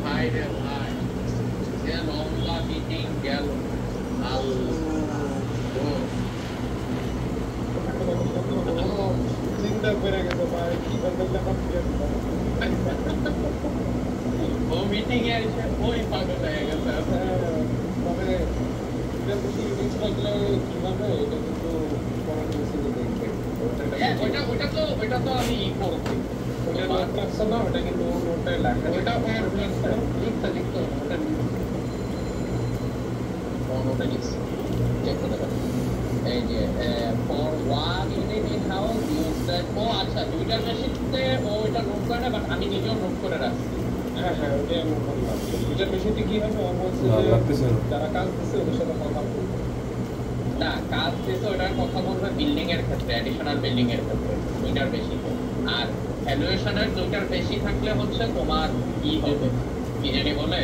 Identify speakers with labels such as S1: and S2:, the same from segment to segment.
S1: ভাই রে ভাই, যে লম্বা মিটিং গেল
S2: চিন্তা করে গেছে ভাই কি
S1: ও মিটিং এ এসে ওই পাগল হয়ে গেছে।
S2: মানে কিভাবে এটা কিন্তু
S1: ওইটা তো আমি করবো,
S2: ওটা নোট রাখছে না, ওটা কিন্তু নোটটাই লেখা, ওটা লিখতে লিখতে
S1: ওটা লিখছি চেক করে দেবেন। এই যে for one unit in house use that, ও আচ্ছা দুইটার মেশিনতে ও ওইটা নোট করে না, বাট আমি নিজেও নোট করে রাখছি।
S2: হ্যাঁ হ্যাঁ ওটাই আমি বললাম। দুইটার মেশিনতে কি হবে ও বলছে যে যারা কাজ দিচ্ছে ওদের সাথে কথা বলবো
S1: না, কাজ দিচ্ছে ওটার কথা বলবে বিল্ডিং এর ক্ষেত্রে, অ্যাডিশনাল বিল্ডিং এর ক্ষেত্রে দুইটার বেশি। আর ভ্যালুয়েশনের দুইটার বেশি থাকলে হচ্ছে তোমার কি হবে কি জানি বলে,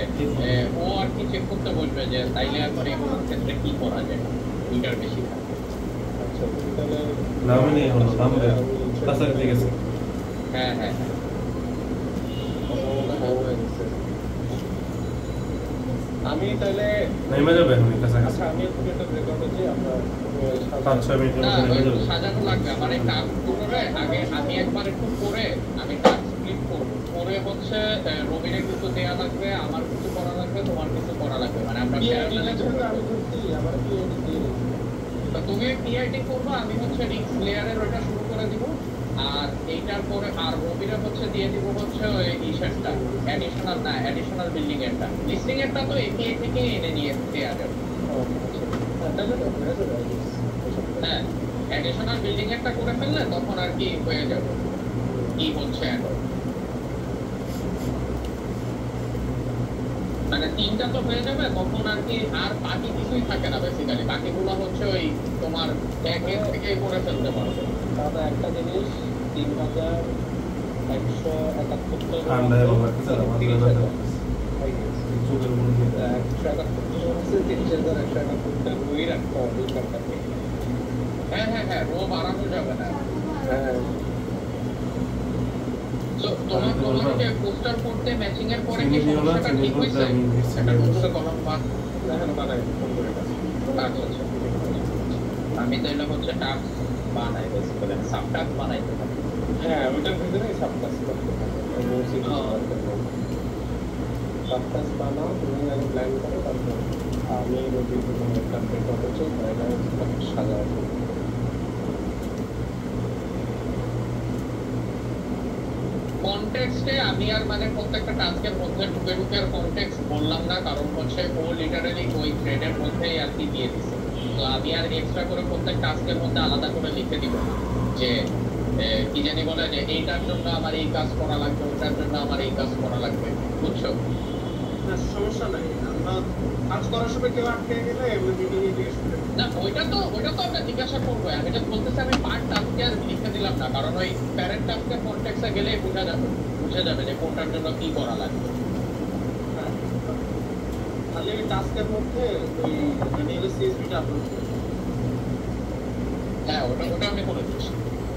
S1: ও আর কি চেক করতে বসবে যে তাইলে এখন এগুলোর ক্ষেত্রে কি করা যায় দুইটার বেশি থাকলে।
S2: আচ্ছা তাহলে
S3: নামে নেই হলো নাম দেয় কাছাকাছি ঠিক আছে।
S1: হ্যাঁ হ্যাঁ
S2: আমি তাহলে
S3: নেমে যাবে এখন কাছাকাছি।
S2: আচ্ছা আমি একটু এটা রেকর্ড করছি, আমরা
S3: 5-6 মিনিট
S1: না
S3: নেমে যাবে।
S1: সাজানো লাগবে আমার এই টাস্কগুলোরে আগে আমি একবার একটু করে আমি টাস্ক স্প্লিট করবো, করে হচ্ছে রবিনের কিছু দেওয়া লাগবে, আমার কিছু করা লাগবে, তোমার কিছু করা লাগবে, মানে আমরা
S2: আমার
S1: তো তুমি পিআইডি করবা, আমি হচ্ছে রিক্স লেয়ারের ওইটা শুরু করে দিব। আর এইটার পরে আর রবিরে হচ্ছে দিয়ে দিব হচ্ছে ওই ইশারটা অ্যাডিশনাল বিল্ডিং এরটা, লিস্টিং এরটা তো এপিআই থেকে এনে নিয়ে দেওয়া যাবে। হ্যাঁ অ্যাডিশনাল বিল্ডিং এরটা করে ফেললে তখন আর কি হয়ে যাবে কি হচ্ছে এখন, মানে তিনটা তো হয়ে যাবে তখন আর কি, আর বাকি কিছুই থাকে না বেসিক্যালি, বাকিগুলো হচ্ছে ওই তোমার ব্যাকের থেকে করে ফেলতে পারবে।
S2: দাদা একটা জিনিস 3171
S3: ঠান্ডায় ভালো লাগতেছে না, মাঝে মাঝে চোখের উপর দিয়ে
S2: 3171
S1: হ্যাঁ হ্যাঁ হ্যাঁ রো বাড়ানো যাবে না।
S2: হ্যাঁ
S1: তোমাকে পোস্টার করতে ম্যাচিং এর পরে কি সমস্যাটা ঠিক হইছে? একটা নতুন কলম বানাই ফোন করে কাছে। আচ্ছা আচ্ছা আমি তাইলে হচ্ছে টাস্ক বানাই বেসিক্যালি সাব টাস্ক বানাইতে থাকি।
S2: হ্যাঁ ওটার ভিতরে সাব টাস্ক করতে হবে, সাব টাস্ক বানাও তুমি আগে প্ল্যান করো, তারপর আমি রবি তোমার একটা রেকর্ড হচ্ছে এটা সাজাও।
S1: কনটেক্সটে আমি আর মানে প্রত্যেকটা টাস্কের মধ্যে ঢুকে ঢুকে আর কনটেক্সট বললাম না, কারণ হচ্ছে ও লিটারালি ওই থ্রেডের মধ্যেই আর কি দিয়ে দিচ্ছে। তো আমি আর এক্সট্রা করে প্রত্যেক টাস্কের মধ্যে আলাদা করে লিখে দিব যে কি জানি বলে যে এইটার জন্য আমার এই কাজ করা লাগবে, ওটার জন্য আমার এই কাজ করা লাগবে, বুঝছো?
S2: সমস্যা নাই, আমরা কাজ করার সময় কেউ আটকে গেলে ওই মিটিংয়ে জিজ্ঞেস করে
S1: না ওইটা তো আমরা জিজ্ঞাসা করবো। আমি just বলতেছি আমি পার্ট টাস্কে আর লিখে দিলাম না, কারণ ওই প্যারেন্ট টাস্কের কনটেক্সটে গেলে বুঝে যাবে যে কোনটার জন্য কি করা লাগবে।
S2: খালি ওই টাস্কের মধ্যে ওই মানে সিএসভিটা আপলোড করে।
S1: হ্যাঁ ওটা আমি করে দিচ্ছি,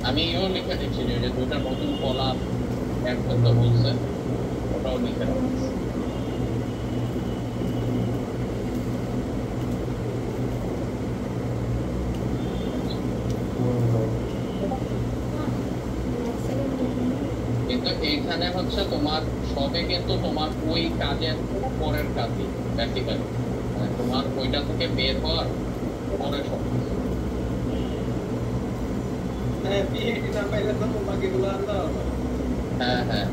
S1: আমি এও লিখে দিচ্ছি যে দুইটা নতুন কলাম অ্যাড করতে বলছে, ওটাও লিখে রাখছি। কিন্তু এইখানে হচ্ছে তোমার সবে কিন্তু তোমার ওই কাজের পরের কাজই বেসিক্যালি, মানে তোমার ওইটা থেকে বের হওয়ার পরে সব হ্যাঁ হ্যাঁ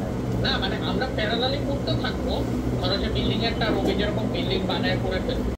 S1: না মানে আমরা প্যারালালি করতে থাকবো, ধরো যে বিল্ডিং একটা রবি যেরকম বিল্ডিং বানায় করে ফেলবো।